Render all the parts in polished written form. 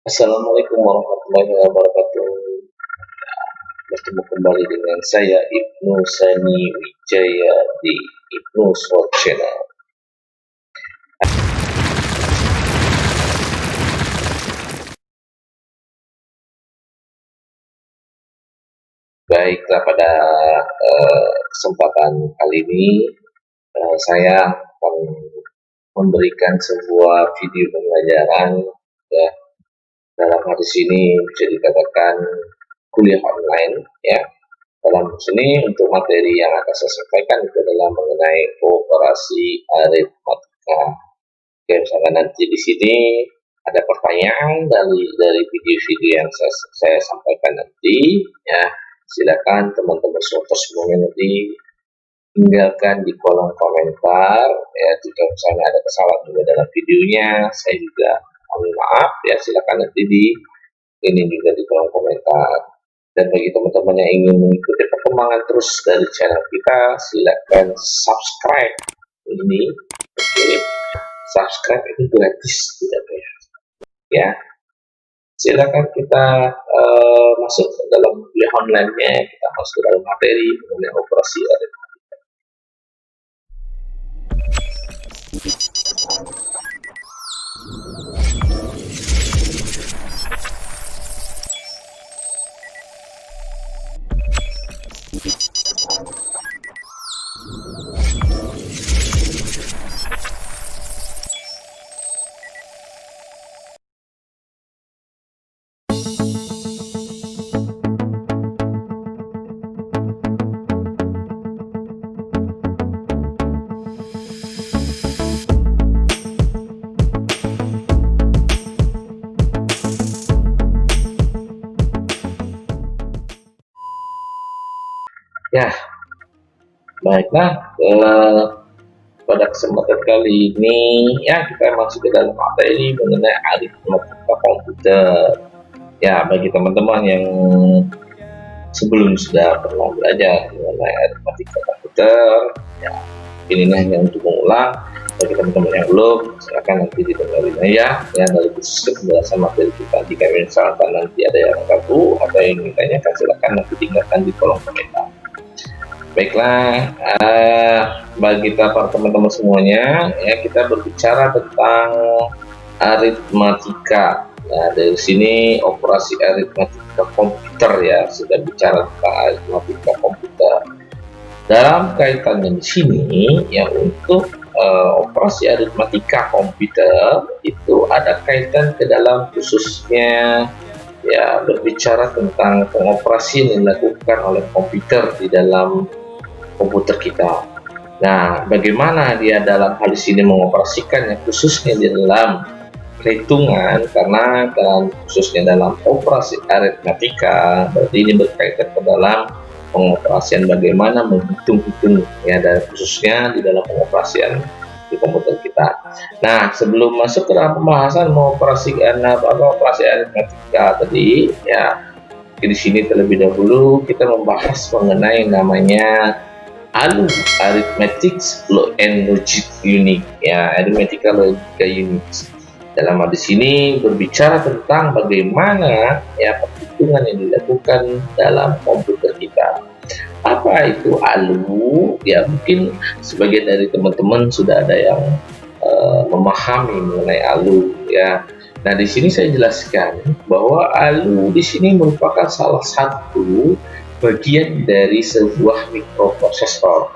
Assalamualaikum warahmatullahi wabarakatuh. Bertemu kembali dengan saya Ibnu Sani Wijaya di Ibnu Sword Channel. Baiklah, pada kesempatan kali ini saya akan memberikan sebuah video pembelajaran, ya, dalam hadis ini bisa dikatakan kuliah online, ya. Dalam sini untuk materi yang akan saya sampaikan itu adalah mengenai operasi aritmatika. Oke, misalkan nanti di sini ada pertanyaan dari video-video yang saya sampaikan nanti, ya, silakan teman-teman semuanya nanti tinggalkan di kolom komentar, ya. Jika misalnya ada kesalahan juga dalam videonya, saya juga mohon maaf, ya. Silakan nanti ini juga di kolom komentar. Dan bagi teman-teman yang ingin mengikuti perkembangan terus dari channel kita, silakan subscribe ini. Oke, subscribe itu gratis, tidak bayar, ya. Silakan kita masuk ke dalam kuliah online-nya, kita masuk ke dalam materi mengenai operasi aritmatika. Ya, baiklah, pada kesempatan kali ini, ya, kita masuk ke dalam materi mengenai aritmatika komputer. Ya, bagi teman-teman yang sebelum sudah pernah belajar mengenai aritmatika komputer, ya, ini hanya untuk mengulang. Bagi teman-teman yang belum, silakan nanti didengarin aja, ya, dari khusus penjelasan materi kita. Jika misalkan nanti ada yang ragu atau yang ingin tanyakan, silakan nanti tinggalkan di kolom komentar. Baiklah, bagi para teman-teman semuanya, ya, kita berbicara tentang aritmatika. Nah, dari sini operasi aritmatika komputer, ya, sudah bicara tentang aritmatika komputer. Dalam kaitannya di sini, ya, untuk operasi aritmatika komputer itu ada kaitan ke dalam khususnya, ya, berbicara tentang pengoperasian yang dilakukan oleh komputer di dalam komputer kita. Nah, bagaimana dia dalam hal ini mengoperasikannya, khususnya di dalam perhitungan, karena dalam khususnya dalam operasi aritmatika, berarti ini berkaitan ke dalam pengoperasian bagaimana menghitung-hitung, ya, dan khususnya di dalam pengoperasian di komputer kita. Nah, sebelum masuk ke dalam pembahasan operasi aritmatika tadi, ya, di sini terlebih dahulu kita membahas mengenai namanya ALU, Arithmetic and Logic Unit, ya, Arithmetical Logic Unit. Dalam hal di sini berbicara tentang bagaimana, ya, perhitungan yang dilakukan dalam komputer kita. Apa itu ALU? Ya, mungkin sebagian dari teman-teman sudah ada yang memahami mengenai ALU, ya. Nah, di sini saya jelaskan bahwa ALU di sini merupakan salah satu bagian dari sebuah mikroprosesor,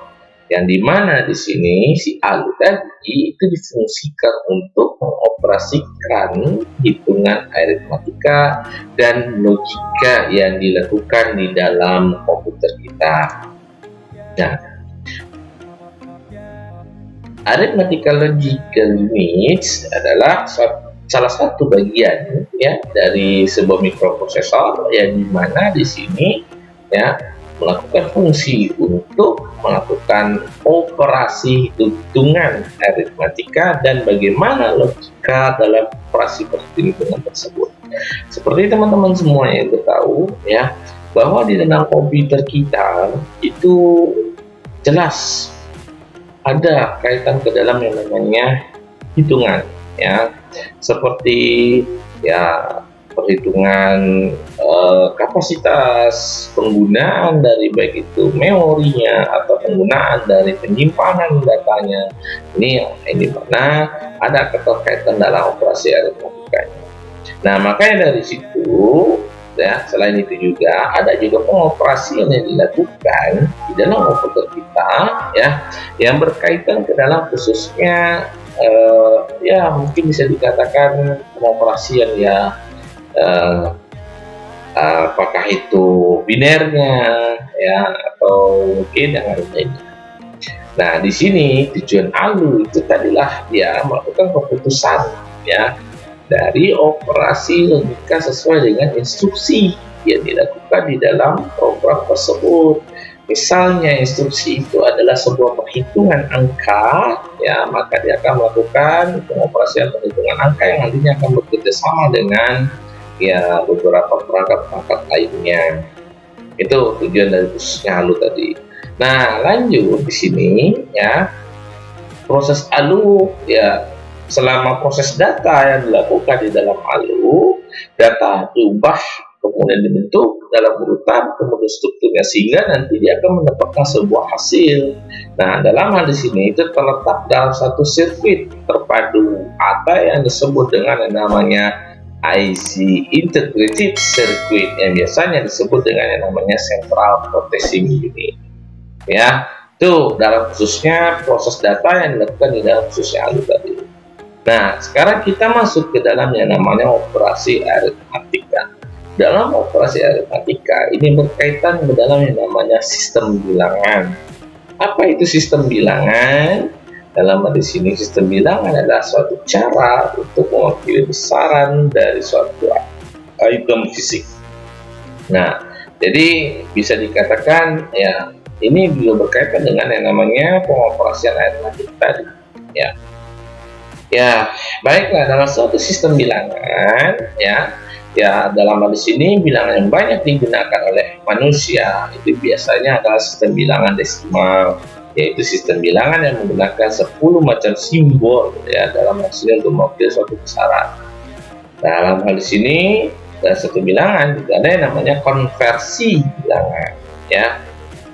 yang dimana di sini si ALU tadi itu difungsikan untuk mengoperasikan hitungan aritmatika dan logika yang dilakukan di dalam komputer kita. Nah, arithmetical logical units adalah salah satu bagian, ya, dari sebuah mikroprosesor yang dimana di sini, ya, melakukan fungsi untuk melakukan operasi hitungan aritmatika dan bagaimana logika dalam operasi perhitungan tersebut. Seperti teman-teman semua yang tahu, ya, bahwa di dalam komputer kita itu jelas ada kaitan ke dalam yang namanya hitungan, ya, seperti, ya, perhitungan kapasitas penggunaan dari baik itu memorinya atau penggunaan dari penyimpanan datanya. Ini mana ada keterkaitan dalam operasi aritmatikanya. Nah, makanya dari situ ya, selain itu juga ada juga pengoperasian yang dilakukan di dalam komputer kita ya, yang berkaitan ke dalam khususnya ya mungkin bisa dikatakan pengoperasian ya, apakah itu binernya ya atau mungkin yang lainnya. Nah, di sini tujuan ALU itu tadilah dia melakukan keputusan ya dari operasi logika sesuai dengan instruksi yang dilakukan di dalam program tersebut. Misalnya instruksi itu adalah sebuah perhitungan angka, ya maka dia akan melakukan pengoperasian perhitungan angka yang nantinya akan bekerja sama dengan ya beberapa perangkat-perangkat lainnya. Itu tujuan dari khususnya ALU tadi. Nah, lanjut di sini ya, proses ALU ya, selama proses data yang dilakukan di dalam ALU, data diubah kemudian dibentuk dalam urutan, kemudian strukturnya sehingga nanti dia akan mendapatkan sebuah hasil. Nah, dalam hal di sini itu terletak dalam satu sirkuit terpadu atau yang disebut dengan yang namanya IC Integrated Circuit, yang biasanya disebut dengan yang namanya Central Processing Unit. Ya, itu dalam khususnya proses data yang dilakukan di dalam khususnya ALU tadi. Nah, sekarang kita masuk ke dalam yang namanya operasi aritmatika. Dalam operasi aritmatika ini berkaitan ke dalam yang namanya sistem bilangan. Apa itu sistem bilangan? Dalam di sini sistem bilangan adalah suatu cara untuk mewakili besaran dari suatu item fisik. Nah, jadi bisa dikatakan ya ini juga berkaitan dengan yang namanya pengoperasian aritmatika tadi. Ya, baiklah, dalam suatu sistem bilangan ya dalam hal di sini bilangan yang banyak digunakan oleh manusia itu biasanya adalah sistem bilangan desimal, yaitu sistem bilangan yang menggunakan 10 macam simbol ya dalam hasilnya untuk mewakili suatu besaran. Dalam hal di sini dalam satu bilangan juga ada yang namanya konversi bilangan ya.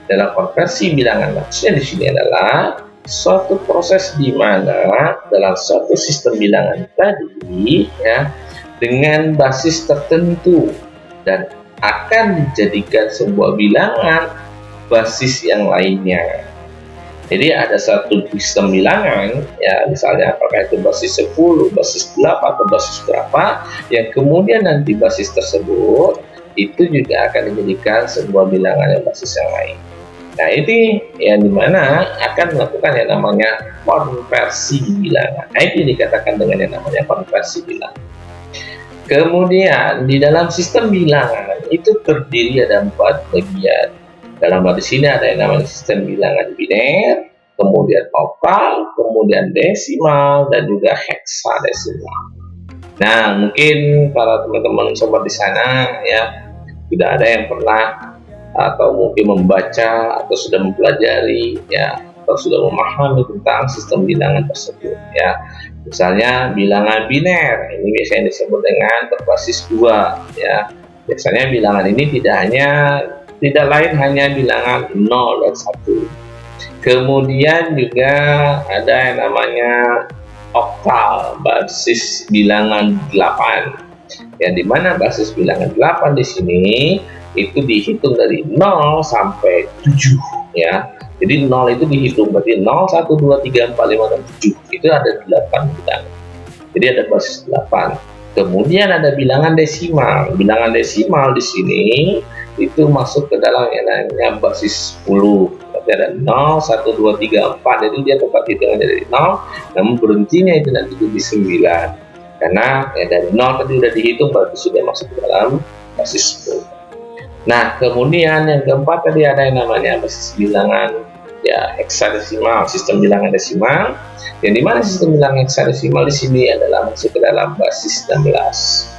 Dalam konversi bilangan maksudnya di sini adalah suatu proses di mana dalam suatu sistem bilangan tadi ya dengan basis tertentu dan akan dijadikan sebuah bilangan basis yang lainnya. Jadi ada satu sistem bilangan ya, misalnya apakah itu basis 10, basis 8 atau basis berapa, yang kemudian nanti basis tersebut itu juga akan dijadikan sebuah bilangan yang basis yang lain. Nah, ini yang dimana akan melakukan yang namanya konversi bilangan. Nah, itu dikatakan dengan yang namanya konversi bilangan. Kemudian di dalam sistem bilangan itu terdiri ada 4 bagian. Dalam hal di sini ada yang namanya sistem bilangan biner, kemudian oktal, kemudian desimal, dan juga heksadesimal. Nah, mungkin para teman-teman sobat di sana ya tidak ada yang pernah atau mungkin membaca atau sudah mempelajari ya atau sudah memahami tentang sistem bilangan tersebut ya. Misalnya bilangan biner ini biasanya disebut dengan berbasis 2 ya. Biasanya bilangan ini tidak lain hanya bilangan 0 dan 1. Kemudian juga ada yang namanya oktal, basis bilangan 8. Yang dimana basis bilangan 8 di sini itu dihitung dari 0 sampai 7 ya. Jadi 0 itu dihitung berarti 0, 1, 2, 3, 4, 5, dan 7. Itu ada 8 bilangan. Jadi ada basis 8. Kemudian ada bilangan desimal. Bilangan desimal di sini itu masuk ke dalam yang namanya basis 10. Berarti ada 0, 1, 2, 3, 4. Jadi dia tempat hitungan dari 0, namun berhentinya itu nanti di 9. Karena ya dari 0 tadi sudah dihitung berarti sudah masuk ke dalam basis 10. Nah, kemudian yang keempat tadi ada yang namanya basis bilangan ya heksadesimal, sistem bilangan desimal. Yang dimana sistem bilangan heksadesimal di sini adalah masuk ke dalam basis 16.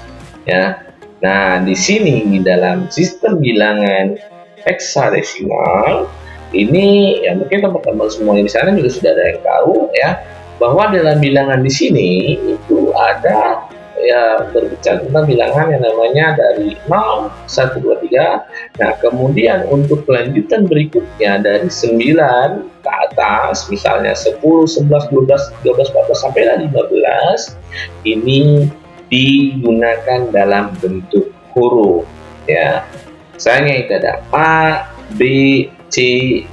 Ya. Nah, di sini di dalam sistem bilangan heksadesimal ini ya mungkin teman-teman semuanya di sana juga sudah ada yang tahu ya bahwa dalam bilangan di sini itu ada ya berbicara tentang bilangan yang namanya dari 0, 1, 2, 3. Nah, kemudian untuk kelanjutan berikutnya dari 9 ke atas, misalnya 10, 11, 12, 13, 14 sampai 15, ini digunakan dalam bentuk huruf ya. Misalnya itu ada A, B, C,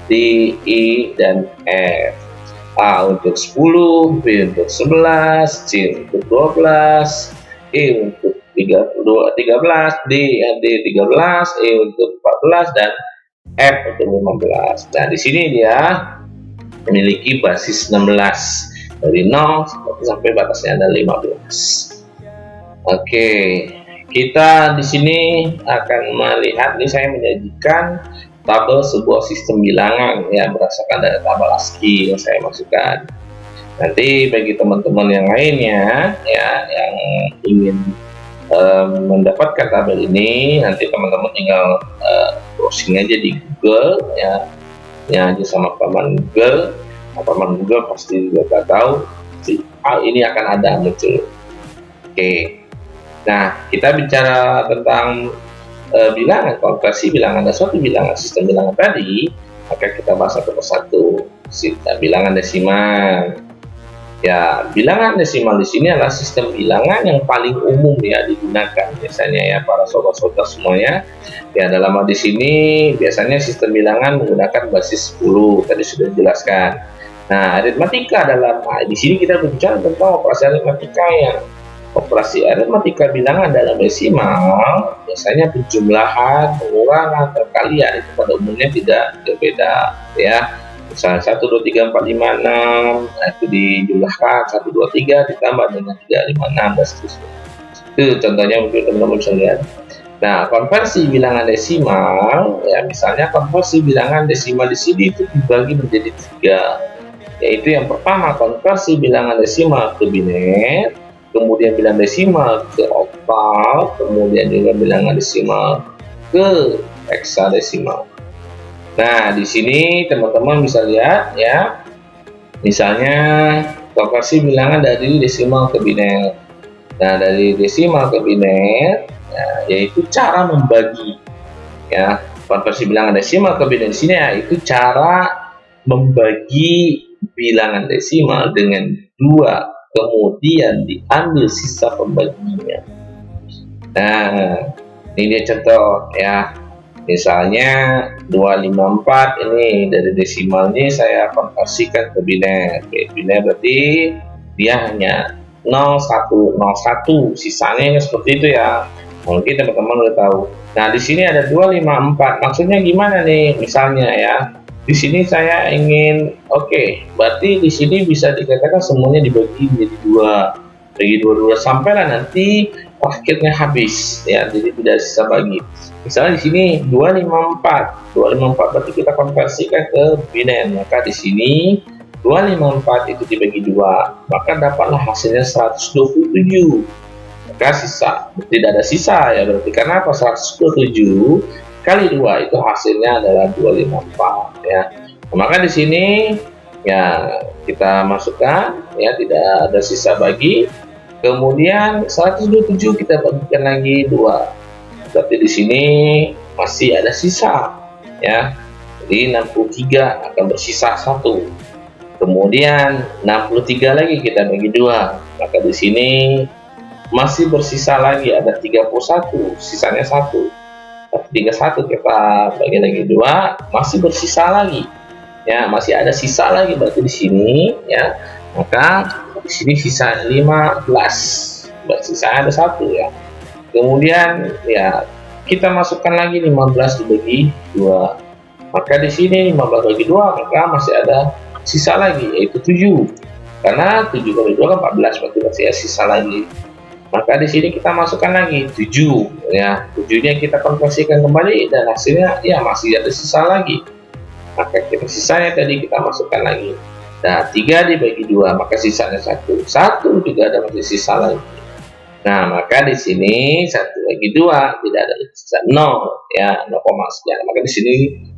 D, E, dan F. A untuk 10, B untuk 11, C untuk 12, E untuk 13, D 13, E untuk 14, dan F untuk 15. Nah, di sini dia memiliki basis 16 dari 0 sampai batasnya ada 15. Oke, kita di sini akan melihat, nih saya menyajikan tabel sebuah sistem bilangan ya berdasarkan dari tabel ASCII yang saya masukkan. Nanti bagi teman-teman yang lainnya ya yang ingin mendapatkan tabel ini, nanti teman-teman tinggal browsing aja di Google ya aja sama paman Google. Paman Google pasti juga tahu ini akan ada muncul. Oke. Nah, kita bicara tentang bilangan, konversi bilangan dan suatu bilangan sistem bilangan tadi, maka kita bahas satu persatu. Bilangan desimal. Ya, bilangan desimal di sini adalah sistem bilangan yang paling umum ya digunakan biasanya ya para sobat-sobat semuanya. Ya, dalam hal di sini biasanya sistem bilangan menggunakan basis 10 tadi sudah dijelaskan. Nah, aritmatika di sini kita berbicara tentang operasi aritmatika yang operasi aritmatika bilangan dalam desimal biasanya penjumlahan, pengurangan, perkalian itu pada umumnya tidak berbeda ya. Misalnya 1, 2, 3, 4, 5, 6 nah, itu dijumlahkan 1, 2, 3 ditambah dengan 3, 5, 6 dan seterusnya. Itu contohnya mungkin teman-teman bisa lihat. Nah, konversi bilangan desimal ya, misalnya konversi bilangan desimal di sini itu dibagi menjadi 3, yaitu yang pertama konversi bilangan desimal ke biner, kemudian bilangan desimal ke oktal, kemudian juga bilangan desimal ke heksadesimal. Nah, di sini teman-teman bisa lihat ya, misalnya konversi bilangan dari desimal ke biner. Nah, dari desimal ke biner, ya, yaitu cara membagi ya, konversi bilangan desimal ke biner di sini ya, itu cara membagi bilangan desimal dengan 2, kemudian diambil sisa pembaginya. Nah, ini dia contoh ya. Misalnya 254 ini dari desimalnya saya konversikan ke biner. Biner berarti dia hanya 0101, sisanya seperti itu ya. Mungkin teman-teman udah tahu. Nah, di sini ada 254. Maksudnya gimana nih? Misalnya ya. Di sini saya ingin berarti di sini bisa dikatakan semuanya dibagi menjadi 2. Bagi 2 sampailah nanti akhirnya habis ya, jadi tidak sisa bagi. Misalnya di sini 254 berarti kita konversikan ke biner, maka di sini 254 itu dibagi 2, maka dapatlah hasilnya 127. Maka tidak ada sisa ya, berarti karena apa? 127 kali 2 itu hasilnya adalah 254 ya. Maka di sini ya kita masukkan ya, tidak ada sisa bagi. Kemudian 127 kita bagikan lagi 2. Berarti di sini masih ada sisa ya. Jadi 63 akan bersisa 1. Kemudian 63 lagi kita bagi 2. Maka di sini masih bersisa lagi ada 31, sisanya 1. 31 kita bagi lagi 2, masih bersisa lagi. Ya, masih ada sisa lagi berarti di sini ya. Maka di sini sisa 15. Sisa ada 1 ya. Kemudian ya kita masukkan lagi 15 dibagi 2. Maka di sini 15 bagi 2 maka masih ada sisa lagi yaitu 7. Karena 7 kali 2 kan 14, berarti masih ada sisa lagi. Maka di sini kita masukkan lagi 7 ya. 7-nya kita konversikan kembali dan hasilnya ya masih ada sisa lagi. Maka sisanya tadi kita masukkan lagi. Nah, 3 dibagi 2 maka sisanya 1. 1 juga ada masih sisa lagi. Nah, maka di sini 1 bagi 2 tidak ada sisa 0 ya, 0, sekian. Maka di sini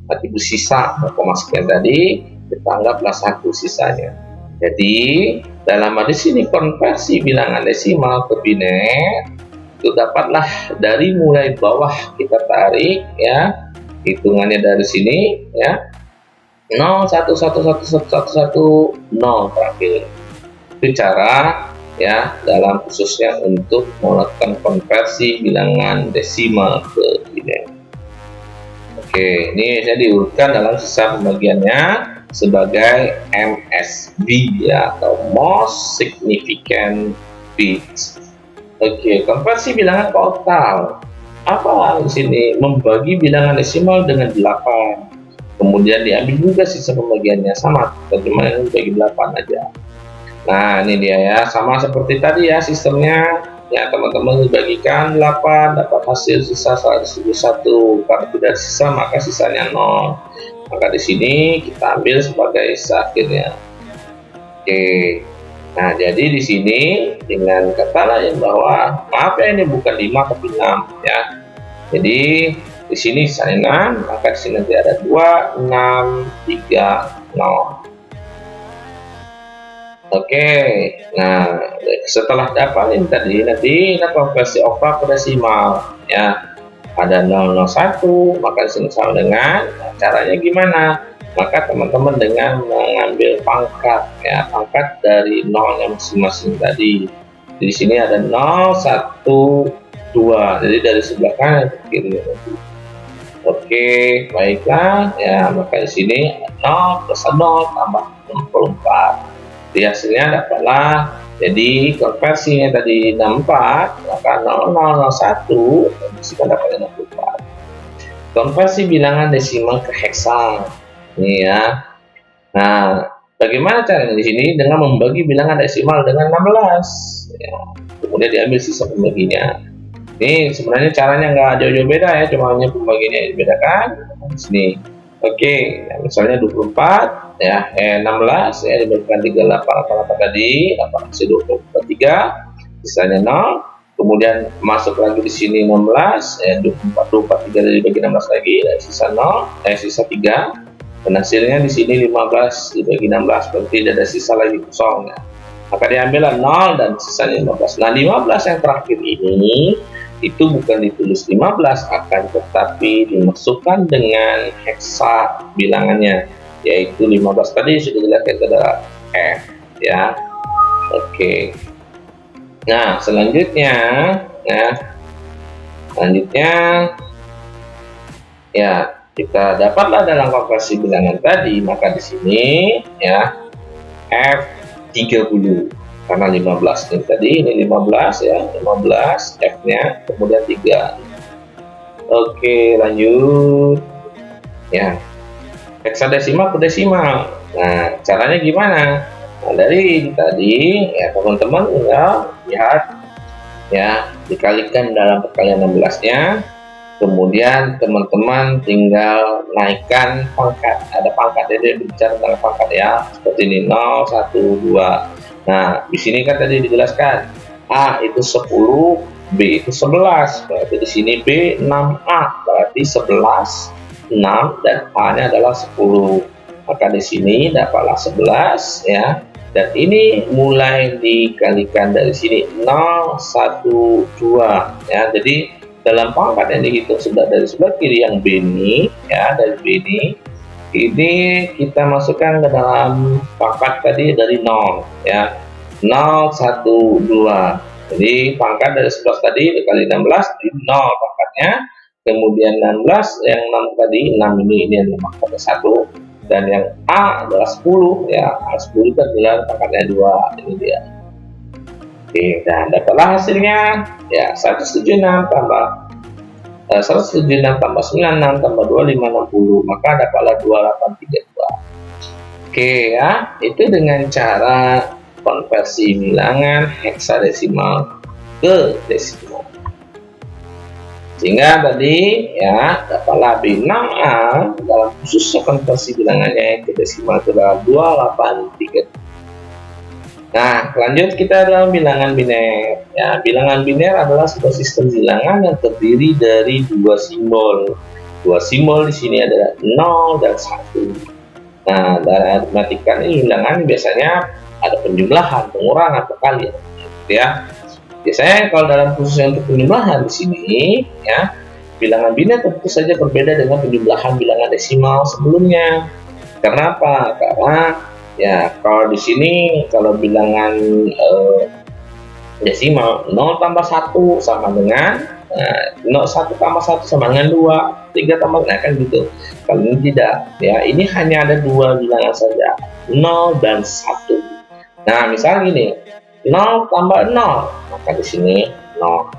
nanti bersisa 0, sekian tadi, kita anggaplah 1 sisanya. Jadi dalam di sini konversi bilangan desimal ke biner itu dapatlah dari mulai bawah kita tarik ya, hitungannya dari sini ya, 0 1 1 1 1 1 1 0 terakhir. Itu cara ya dalam khususnya untuk melakukan konversi bilangan desimal ke biner. Oke, ini saya diurutkan dalam sisa pembagiannya sebagai MSB ya, atau most significant bits. Oke, konversi bilangan total. Apa di sini? Membagi bilangan desimal dengan 8. Kemudian diambil juga sisa pembagiannya sama, bagaimana bagi 8 aja. Nah, ini dia ya, sama seperti tadi ya sistemnya. Ya, teman-teman dibagikan 8, dapat hasil sisa 101. Kalau tidak sisa, maka sisanya 0. Maka di sini kita ambil sebagai sisa akhirnya. Oke. Nah, jadi di sini dengan kata lain bahwa maaf ya, ini bukan 5 tapi 6 ya. Jadi di sini sisanya 6, maka di sini nanti ada 2, 6, 3, 0. Oke, nah setelah dapalin tadi nanti kita konversi oktav ke desimal ya. Ada 001, maka disini sama dengan, nah, caranya gimana? Maka teman-teman dengan mengambil pangkat ya, pangkat dari nolnya masing-masing tadi. Di sini ada 0, 1, 2, jadi dari sebelah kanan ke kiri nanti. Oke, baiklah ya, maka di sini 0 plus 0 tambah 64. Di hasilnya dapatlah, jadi konversinya tadi 64, maka 0001 kita dapatnya 64. Konversi bilangan desimal ke heksa ini ya. Nah, bagaimana caranya di sini? Dengan membagi bilangan desimal dengan 16 ya. Kemudian diambil sisa pembaginya. Ini sebenarnya caranya nggak jauh-jauh beda ya, cuma hanya pembagiannya yang dibedakan di sini. Oke, ya, misalnya 24 ya, 16 ya diberikan 38 apa tadi, 8 hasil 23, sisanya 0. Kemudian masuk lagi di sini 16 ya, 24 3 dibagi 16 lagi, dan sisa 0 sisa 3. Dan hasilnya di sini 15 dibagi 16, berarti tidak ada sisa lagi kosong ya. Maka diambil 0 dan sisanya 15. Nah, 15 yang terakhir ini itu bukan ditulis 15, akan tetapi dimasukkan dengan heksa bilangannya, yaitu 15 tadi sudah jelas itu adalah F ya. Oke, nah selanjutnya ya kita dapatlah dalam konversi bilangan tadi, maka di sini ya F30 karena 15 ini tadi, ini 15 ya, 15 F-nya, kemudian 3. Oke, lanjut ya, heksadesimal ke desimal. Nah, caranya gimana? Nah, dari tadi ya teman-teman tinggal lihat ya, dikalikan dalam perkalian 16-nya, kemudian teman-teman tinggal naikkan pangkat, ada pangkat, jadi bicara tentang pangkat ya, seperti ini 0, 1, 2. Nah, di sini kan tadi dijelaskan A itu 10, B itu 11. Berarti di sini B 6A, berarti 11, 6 dan A-nya adalah 10. Maka di sini dapatlah 11 ya. Dan ini mulai dikalikan dari sini 0, 1, 2 ya. Jadi dalam pangkat yang dihitung sudah dari sebelah kiri yang B ini ya, dari B ini kita masukkan ke dalam pangkat tadi dari 0 ya, 0, 1, 2. Jadi pangkat dari 11 tadi dikali 16 di 0 pangkatnya, kemudian 16 yang 6 tadi, 6 ini adalah pangkatnya 1, dan yang A adalah 10 ya, A10 itu adalah pangkatnya 2. Ini dia. Oke, dan dapatlah hasilnya ya 176 tambah 176 tambah 96 tambah 25 60, maka dapatlah 2832. Oke ya, itu dengan cara konversi bilangan heksadesimal ke desimal. Sehingga tadi ya dapatlah B6A dalam khusus konversi bilangannya ke desimal itu adalah 2832. Nah, lanjut kita dalam bilangan biner. Ya, bilangan biner adalah sebuah sistem bilangan yang terdiri dari dua simbol. Dua simbol di sini adalah 0 dan 1. Nah, dalam aritmatika ini bilangan biasanya ada penjumlahan, pengurangan, perkalian, ya. Biasanya kalau dalam khususnya untuk penjumlahan di sini, ya, bilangan biner tentu saja berbeda dengan penjumlahan bilangan desimal sebelumnya. Karena apa? Karena ya kalau di sini kalau bilangan desimal 0 tambah 1 sama dengan 1 tambah 1 sama dengan 2, 3 tambah, nah kan gitu. Kalau ini tidak, ya, ini hanya ada dua bilangan saja, 0 dan 1. Nah, misalnya gini, 0 tambah 0, maka di sini 0.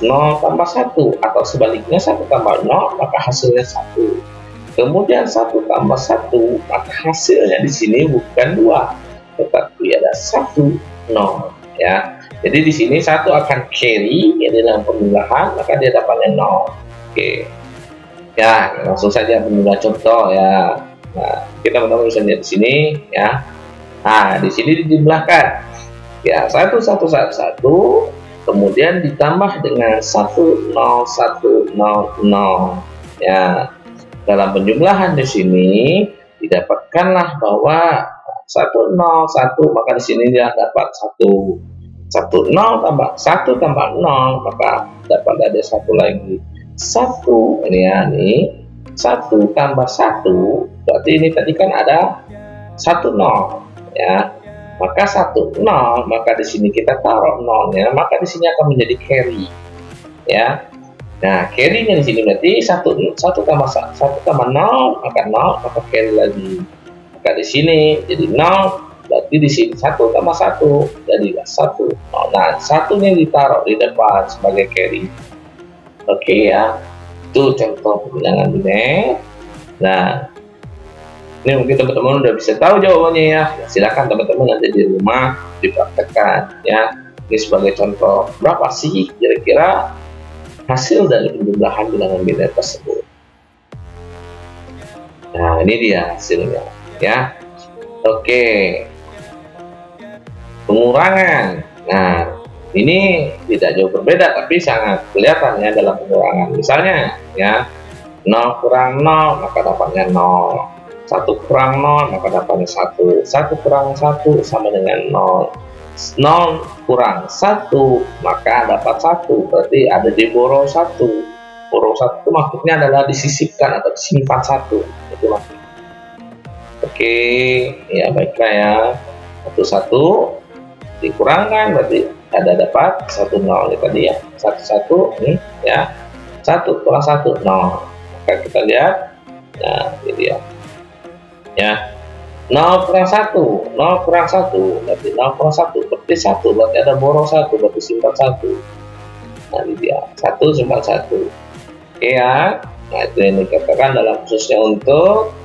0 tambah 1 atau sebaliknya 1 tambah 0, maka hasilnya 1. Kemudian 1 tambah 1, maka hasilnya di sini bukan 2, tetapi ada 1, 0, ya. Jadi di sini 1 akan carry ya dalam penjumlahan, maka dia dapatnya 0. Oke. Ya, langsung saja menjumlah contoh ya. Nah, kita teman-teman bisa lihat di sini ya. Nah, di sini dijumlahkan ya 1 1 1 1, kemudian ditambah dengan 1 0 1 0 0. Ya, dalam penjumlahan di sini didapatkanlah bahwa 1 0 1, maka di sini dia dapat 1 1 0 tambah 1 tambah 0, maka dapat ada 1 lagi. 1 ini ya, nih 1 tambah 1, berarti ini tadi kan ada 1 0 ya. Maka 1 0, maka di sini kita taruh 0-nya, maka di sini akan menjadi carry ya. Nah, carry-nya di sini berarti 1 tambah 0, maka 0, maka carry lagi. Maka di sini jadi 0, berarti di sini 1 tambah 1 jadi 1. Nah, 1-nya ditaruh di depan sebagai carry. Oke ya. Itu contoh bilangan biner. Nah, ini mungkin teman-teman udah bisa tahu jawabannya ya. Silakan teman-teman nanti di rumah dipraktekkan ya. Ini sebagai contoh, berapa sih kira-kira hasil dari penjumlahan bilangan biner tersebut. Nah, ini dia hasilnya ya. Oke. Pengurangan. Nah, ini tidak jauh berbeda tapi sangat kelihatan ya dalam pengurangan. Misalnya ya, 0 kurang 0 maka dapatnya 0. 1 kurang 0 maka dapatnya 1. 1 kurang 1 sama dengan 0. 0 kurang 1 maka dapat 1, berarti ada diborong 1. Borong 1 itu maksudnya adalah disisipkan atau disimpan 1, itu maksudnya. Oke, ya baiklah ya. 1 dikurangkan berarti ada dapat 1 0 ya tadi ya. 1 ini ya. 1 kurang 1 0. Maka kita lihat, nah ini dia. Ya. 0 kurang 1, 0 kurang 1, berarti 0 kurang 1, berarti 1, berarti ada borong 1, berarti simpan 1. Nah ini dia, 1 simpan 1. Oke ya, nah itu yang dikatakan dalam khususnya untuk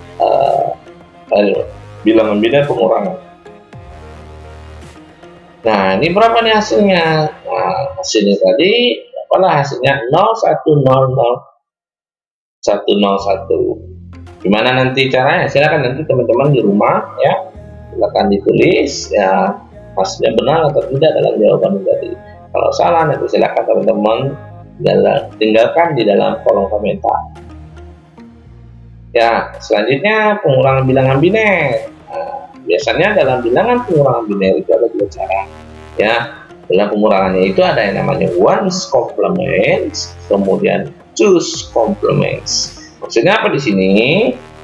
bilangan biner pengurangan. Nah ini berapa nih hasilnya? Nah hasilnya tadi, apalah hasilnya 0 1 0 0 1 0 1. Gimana nanti caranya? Silakan nanti teman-teman di rumah ya, silakan ditulis ya hasilnya benar atau tidak dalam jawaban tadi. Kalau salah nanti silakan teman-teman tinggalkan di dalam kolom komentar. Ya, selanjutnya pengurangan bilangan biner. Nah, biasanya dalam bilangan pengurangan biner itu ada dua cara. Ya, dalam pengurangannya itu ada yang namanya ones complements, kemudian twos complements. Maksudnya apa di sini?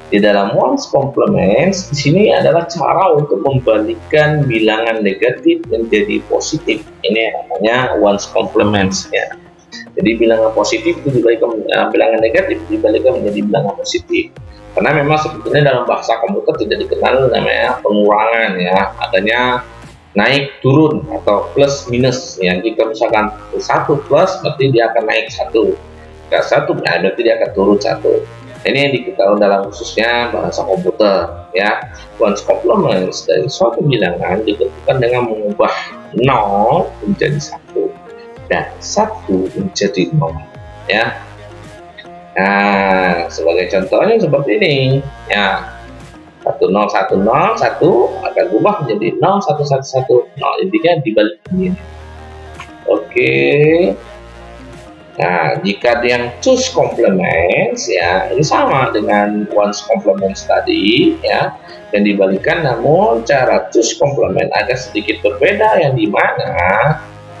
Di dalam ones complements, di sini adalah cara untuk membalikkan bilangan negatif menjadi positif. Ini namanya ones complements ya. Jadi bilangan positif itu dibalikkan bilangan negatif dibalikkan menjadi bilangan positif. Karena memang sebetulnya dalam bahasa komputer tidak dikenal namanya pengurangan ya. Adanya naik turun atau plus minus ya. Jika misalkan 1 plus berarti dia akan naik 1. Jika 1 berarti dia akan turun 1. Ini yang diketahui dalam khususnya bahasa komputer ya. Ones complements dari suatu bilangan ditentukan dengan mengubah 0 menjadi 1 dan 1 menjadi 0 ya. Nah, sebagai contohnya seperti ini ya. 1 0 1 0 1 akan berubah menjadi 0 1 1 1 0. Intinya dibalik ini. Oke. Nah, jika yang choose complements ya, ini sama dengan ones complements tadi ya, yang dibalikan, namun cara choose complement agak sedikit berbeda, yang dimana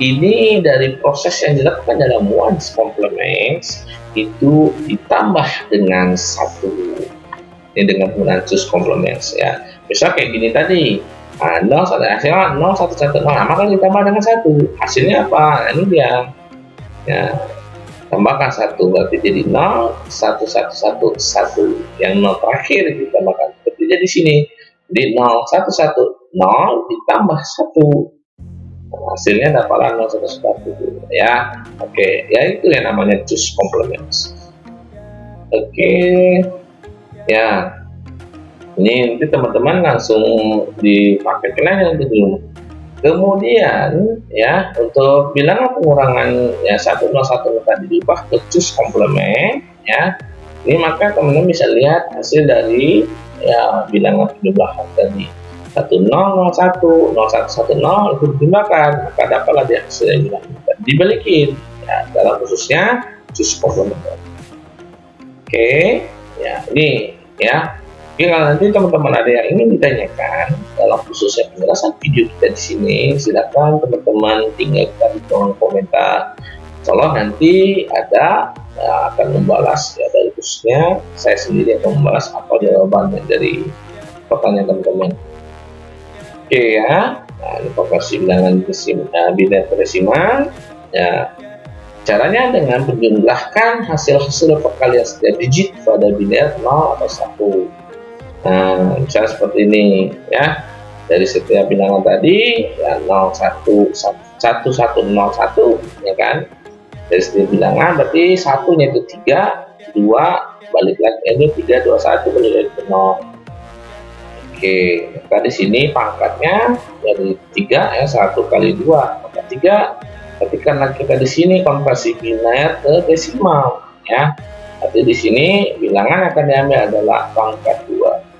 ini dari proses yang dilakukan dalam ones complements itu ditambah dengan satu. Ini dengan penggunaan choose complements ya. Misal kayak gini tadi, 0 hasilnya 0 1 1 0, maka ditambah dengan satu, hasilnya apa? Nah, ini dia ya, tambahkan satu berarti jadi 0 1 1 1 1, yang 0 terakhir ditambahkan seperti jadi sini, di 0 1 1 0 ditambah 1, hasilnya dapatlah 0 1 1 ya. Oke, ya itu yang namanya choose complements. Oke ya, ini nanti teman-teman langsung dipakai aja dulu. Kemudian ya, untuk bilangan pengurangan ya 101 tadi diubah ke choose complement ya. Ini maka teman-teman bisa lihat hasil dari ya bilangan penjumlahan tadi 1001 0110 itu dijumlahkan, maka dapatlah dia hasil yang bilangan dibalikin ya, dalam khususnya choose complement. Oke ya, ini ya. Jika nanti teman-teman ada yang ingin ditanyakan dalam khususnya penjelasan video kita di sini, silakan teman-teman tinggalkan di kolom komentar. Insyaallah nanti ada akan membalas ya, dari khususnya saya sendiri akan membalas apa jawabannya dari pertanyaan teman-teman. Oke ya, nah, ini konversi bilangan biner ke desimal ya. Caranya dengan menjumlahkan hasil-hasil perkalian setiap digit pada biner 0 atau 1. Nah, misalnya seperti ini ya, dari setiap bilangan tadi ya 0 1 1 1 1 0 1 ya kan, dari setiap bilangan berarti satunya itu 3 2 balik lagi ini 3 2 1 balik lagi ke 0. Oke, maka di sini pangkatnya dari 3 ya, 1 kali 2 maka 3. Ketika kita di sini konversi biner ke desimal ya, berarti di sini bilangan akan diambil adalah pangkat 2.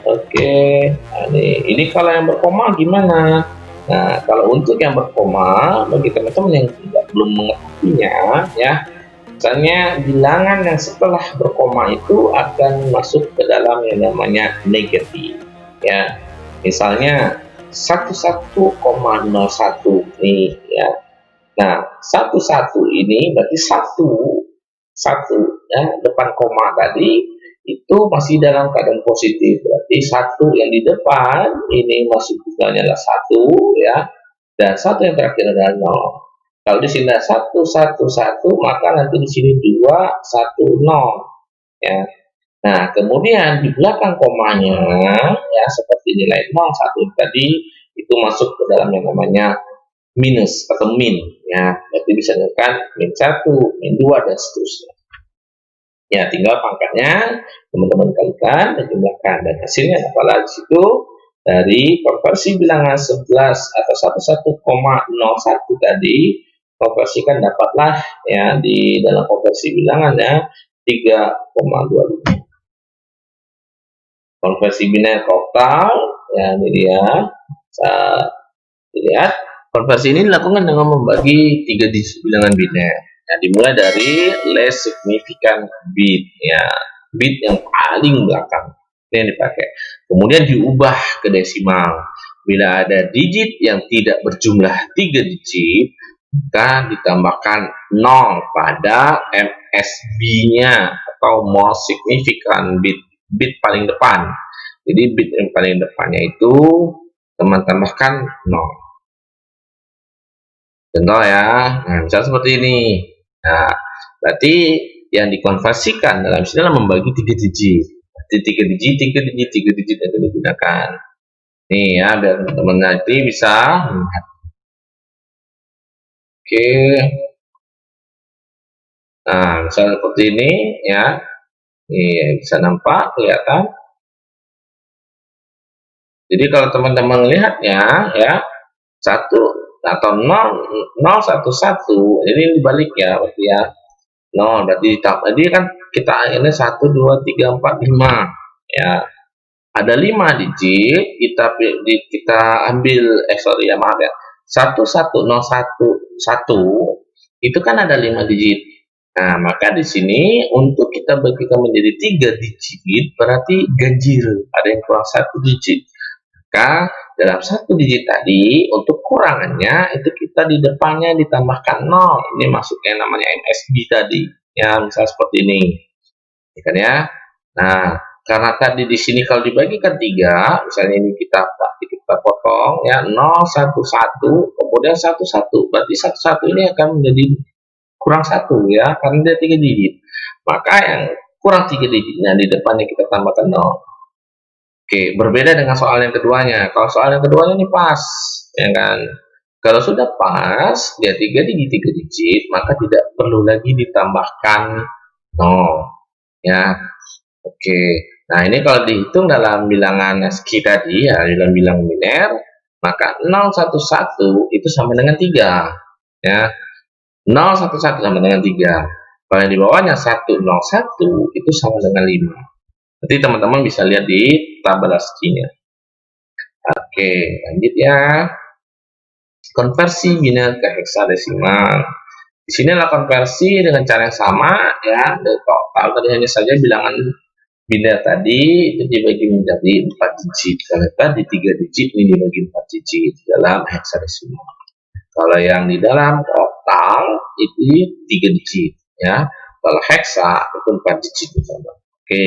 Oke, nah ini kalau yang berkoma gimana? Nah, kalau untuk yang berkoma, bagi teman-teman yang belum mengetahuinya ya, misalnya bilangan yang setelah berkoma itu akan masuk ke dalam yang namanya negatif ya. Misalnya 11,01 nih ya. Nah, 11 ini berarti satu ya, depan koma tadi itu masih dalam keadaan positif, berarti satu yang di depan ini masih bukannya adalah satu ya, dan satu yang terakhir adalah 0. Kalau di sini 111 maka nanti di sini 210 ya. Nah, kemudian di belakang komanya ya, seperti nilai 01 tadi itu masuk ke dalam yang namanya minus atau min ya, berarti bisa dengan min 1, min 2 dan seterusnya. Ya, tinggal pangkatnya teman-teman kalikan dan jumlahkan, dan hasilnya apalah di situ dari konversi bilangan 11 atau 11,01 tadi, konversikan dapatlah ya di dalam konversi bilangannya 3,25. Konversi biner total ya, ini dia. Lihat, konversi ini dilakukan dengan membagi 3 digit bilangan biner. Nah, dimulai dari less significant bit ya, bit yang paling belakang ini yang dipakai. Kemudian diubah ke desimal. Bila ada digit yang tidak berjumlah 3 digit, maka ditambahkan 0 pada MSB-nya atau most significant bit, bit paling depan. Jadi bit yang paling depannya itu teman tambahkan 0. Contoh ya, nah misalnya seperti ini. Nah, berarti yang dikonversikan dalam istilah membagi 3 digit. Berarti 3 digit yang digunakan. Nih ya, biar teman-teman nanti bisa melihat. Oke. Nah, misalnya seperti ini ya. Ini bisa nampak, kelihatan. Jadi kalau teman-teman lihatnya ya, 1 atau 011 ini dibalik ya, berarti ya 0 berarti tadi kan kita ini 1 2 3 4 5 ya, ada 5 digit, kita ambil sorry ya, maaf ya, 1101 1 itu kan ada 5 digit. Nah, maka di sini untuk kita bagikan menjadi 3 digit berarti ganjil, ada yang kurang 1 digit. Maka dalam 1 digit tadi untuk kurangannya itu kita di depannya ditambahkan 0. Ini masuknya namanya MSB tadi. Ya, misal seperti ini. Ya kan ya? Nah, karena tadi di sini kalau dibagikan 3, misalnya ini kita potong ya 0 1 1 kemudian 1 1. Berarti 1 1 ini akan menjadi kurang 1 ya, karena dia 3 digit. Maka yang kurang 3 digitnya di depannya kita tambahkan 0. Oke, berbeda dengan soal yang keduanya. Kalau soal yang keduanya ini pas, ya kan? Kalau sudah pas, dia 3 digit, 3 digit, maka tidak perlu lagi ditambahkan 0. Ya, oke. Nah, ini kalau dihitung dalam bilangan ASCII tadi, ya, dalam bilangan biner, maka 011 itu sama dengan 3. Ya, 011 sama dengan 3. Kalau yang di bawahnya 101 itu sama dengan 5. Nanti teman-teman bisa lihat di tabel ASCII-nya. Oke, lanjut ya. Konversi biner ke heksadesimal. Di sini adalah konversi dengan cara yang sama ya. Dari total tadi hanya saja bilangan biner tadi itu dibagi menjadi 4 digit. Karena tadi 3 digit ini dibagi 4 digit dalam heksadesimal. Kalau yang di dalam total itu 3 digit ya. Kalau heksa itu 4 digit misalnya. Oke.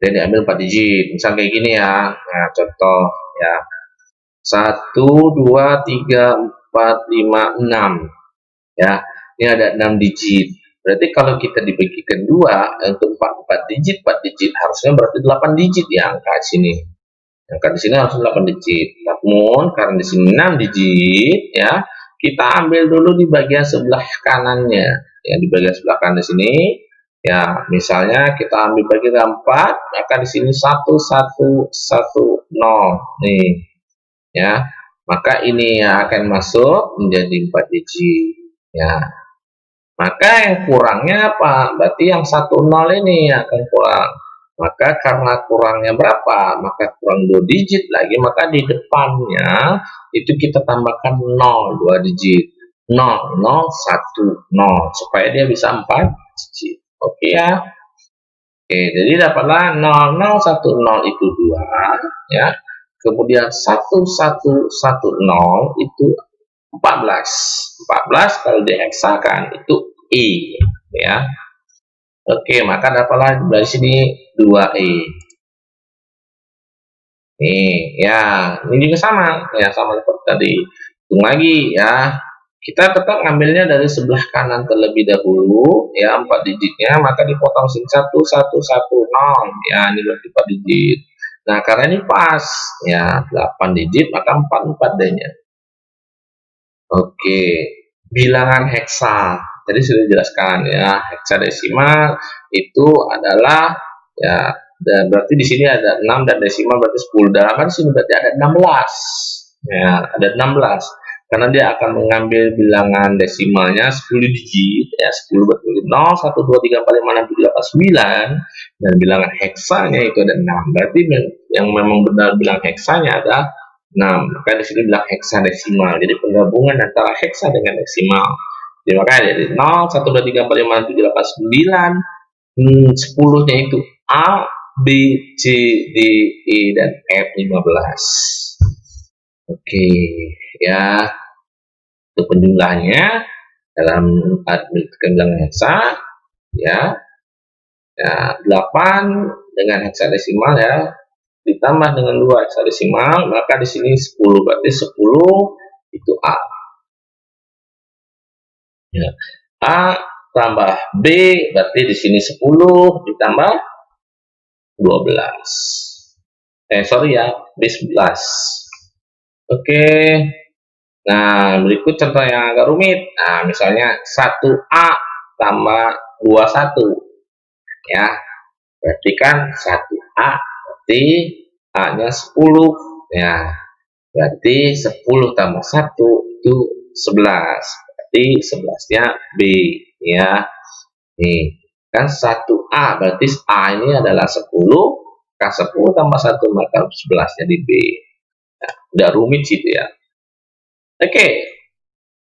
Dan diambil 4 digit. Misal kayak gini ya. Nah, contoh ya. 1 2 3 4 5 6. Ya. Ini ada 6 digit. Berarti kalau kita dibagikan 2 untuk 4 digit, 4 digit harusnya berarti 8 digit ya angka sini. Angka di sini harus 8 digit. Namun karena di sini 6 digit ya, kita ambil dulu di bagian sebelah kanannya. Ya, di bagian sebelah kanan di sini ya, misalnya kita ambil bagian 4, maka di sini 1 1 1 0 nih. Ya. Maka ini yang akan masuk menjadi 4 digit ya. Maka yang kurangnya apa? Berarti yang 10 ini akan kurang. Maka karena kurangnya berapa? Maka kurang 2 digit lagi, maka di depannya itu kita tambahkan 0, 2 digit. 0, 0, 1, 0. Supaya dia bisa 4 digit. Oke ya. Oke, jadi dapatlah 0, 0, 1, 0 itu 2. Ya. Kemudian 1, 1, 1, 0 itu 14. 14 kalau diheksakan itu I ya. Oke, maka dapatlah dari sini 2E. Nih, ya, ini juga sama. Ya, sama seperti tadi. Hitung lagi ya. Kita tetap ngambilnya dari sebelah kanan terlebih dahulu ya, 4 digitnya, maka dipotong sini 1 1 1 0. Ya, ini berarti 4 digit. Nah, karena ini pas ya, 8 digit maka 4 D-nya. Oke, bilangan heksa. Tadi sudah dijelaskan ya, heksadesimal itu adalah ya, dan berarti di sini ada 6 dan desimal berarti 10. Dalam kan sini berarti ada 16. Ya, ada 16. Karena dia akan mengambil bilangan desimalnya 10 digit ya, 10 berarti 0 1 2 3 4 5 6 7 8 9 dan bilangan heksanya itu ada 6. Berarti yang memang benar bilangan heksanya ada 6. Maka di sini bilang heksadesimal. Jadi penggabungan antara heksa dengan desimal. Jadi makanya dari 0 1 2 3 4 5 6 7 8 9 10-nya itu A, B, C, D, E dan F 15. Oke, ya. Itu penjumlahannya dalam aritmetika bilangan heksa ya. Ya, 8 dengan heksadesimal ya, ditambah dengan 2 heksadesimal, maka di sini 10, berarti 10 itu A. Ya. A tambah B, berarti di sini 10 ditambah 12. Sorry ya, B 11. Oke. Nah, berikut contoh yang agak rumit. Nah, misalnya 1A tambah 21. Ya, berarti kan 1A, berarti A-nya 10. Ya, berarti 10 tambah 1 itu 11. Berarti 11-nya B. Ya, nih. Kan 1A, berarti A ini adalah 10. Kan 10 tambah 1 maka 11 jadi B. Nah, udah rumit sih itu ya. Oke.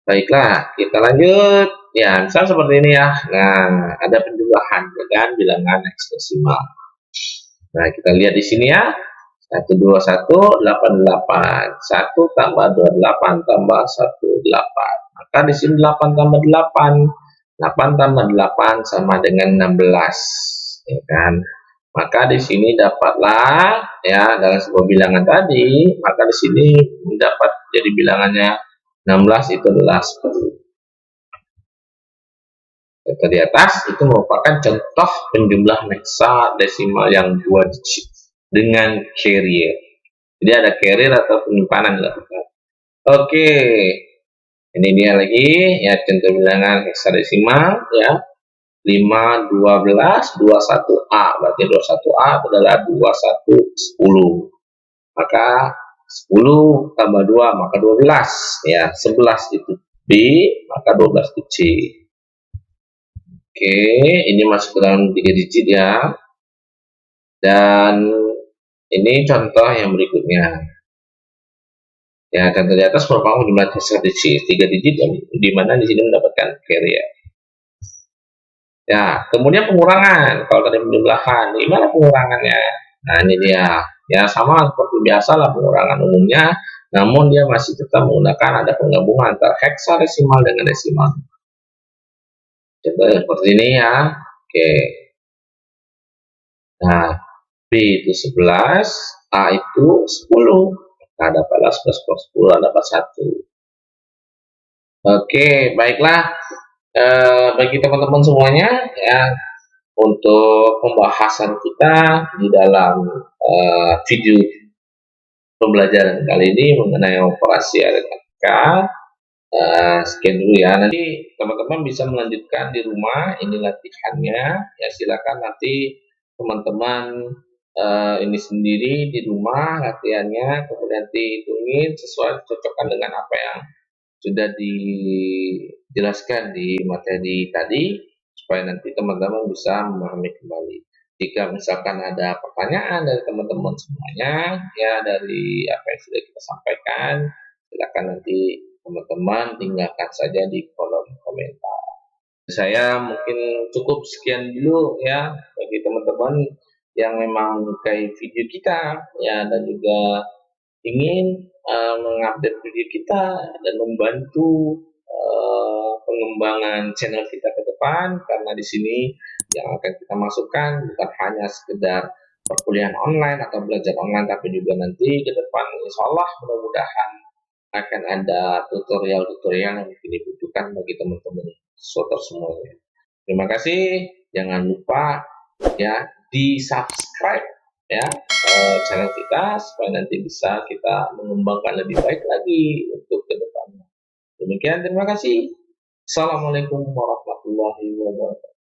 Baiklah, kita lanjut. Ya, misal seperti ini ya. Nah, ada penjumlahan dengan bilangan heksadesimal. Nah, kita lihat di sini ya. 121 88. 1 tambah 28 tambah 18. Maka di sini 8 tambah 8. 8 tambah 8 sama dengan 16. Ya kan? Maka di sini dapatlah ya dalam sebuah bilangan tadi, maka di sini mendapat jadi bilangannya 16 itu adalah 10. Data di atas itu merupakan contoh penjumlahan heksadesimal yang 2 digit dengan carrier. Jadi ada carrier atau penyimpanan dilakukan. Oke, ini dia lagi ya contoh bilangan heksadesimal ya. 5, 12, 21A. Berarti 21A adalah 21, 10. Maka 10 tambah 2 maka 12 ya. 11 itu B, maka 12 itu C. Oke, ini masuk ke dalam 3 digit ya. Dan ini contoh yang berikutnya. Ya, contoh di atas merupakan jumlah heksadesimal 3 digit yang di mana di sini mendapatkan carrier. Ya, kemudian pengurangan. Kalau tadi penjumlahan, gimana pengurangannya? Nah, ini dia. Ya, sama seperti biasa lah pengurangan umumnya, namun dia masih tetap menggunakan ada penggabungan antara heksadesimal dengan desimal. Contohnya seperti ini ya. Oke. Nah, B itu 11, A itu 10. Nah, dapatlah 11 plus 10, dapat 1. Oke, baiklah. Bagi teman-teman semuanya, ya, untuk pembahasan kita di dalam video pembelajaran kali ini mengenai operasi aritmatika, sekian dulu ya. Nanti teman-teman bisa melanjutkan di rumah, ini latihannya. Ya, silakan nanti teman-teman ini sendiri di rumah latihannya, kemudian dihitungin sesuai cocokkan dengan apa yang sudah dijelaskan di materi tadi, supaya nanti teman-teman bisa memahami kembali. Jika misalkan ada pertanyaan dari teman-teman semuanya, ya dari apa yang sudah kita sampaikan, silakan nanti teman-teman tinggalkan saja di kolom komentar. Saya mungkin cukup sekian dulu ya bagi teman-teman yang memang menyukai video kita ya, dan juga ingin mengupdate video kita dan membantu pengembangan channel kita ke depan, karena di sini yang akan kita masukkan bukan hanya sekedar perkuliahan online atau belajar online, tapi juga nanti ke depan insya Allah mudah-mudahan akan ada tutorial-tutorial yang mungkin dibutuhkan bagi teman-teman semuanya. Terima kasih, jangan lupa ya di subscribe ya channel kita supaya nanti bisa kita mengembangkan lebih baik lagi untuk ke depannya. Demikian, terima kasih. Assalamualaikum warahmatullahi wabarakatuh.